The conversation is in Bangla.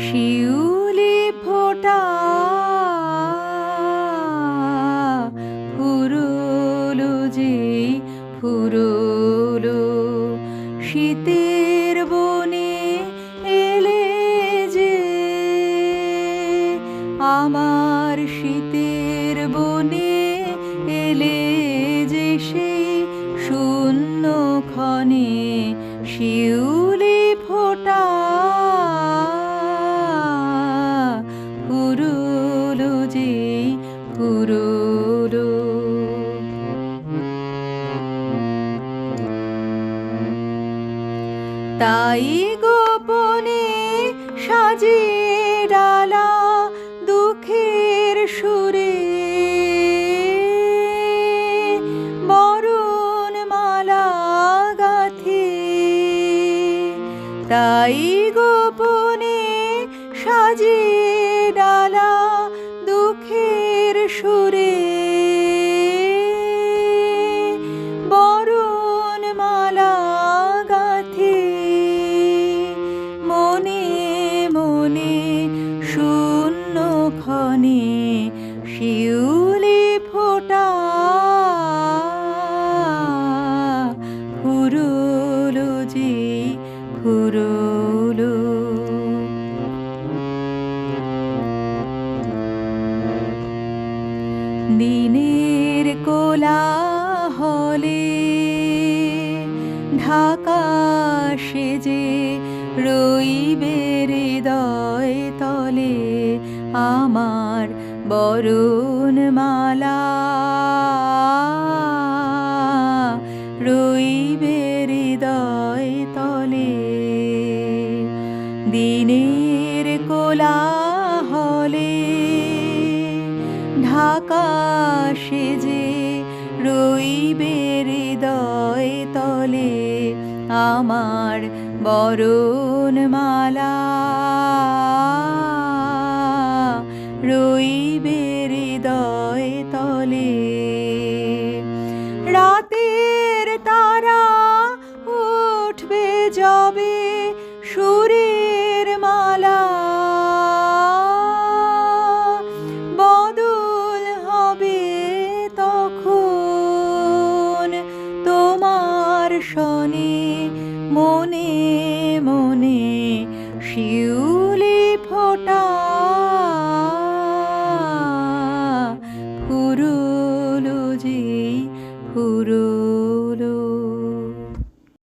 শিউলি ফোটা ফুরুলো যে ফুরুলো, শীতের বনে এলে যে আমার শীতের বনে এলে যে সেই শূন্য ক্ষণে শিউলি ফোটা ফুরুলো যে ফুরুলো। তাই গোপনে সাজিয়ে ডালা দুঃখের সুরে বরণ মালা গাথি, তাই গোপনে সাজিয়ে ডালা দুঃখের সুরে বরণ মালা গাথি, মনে মনে শূন্য ক্ষণে শিউলি ফোটা ফুরুলো যে ফুরুলো। দিনের কোলাহলে ঢাকা সেজে রইবে হৃদয় তলে আমার বরণমালা, রইবে হৃদয় তলে। দিনের কোলাহলে ঢাকা সেজে রইবে হৃদয় তলে আমার বরণমালা, রইবে হৃদয় তলে। রাতের তারা উঠবে যবে সুরের মালা, বদল হবে তখন তোমার শনে মনে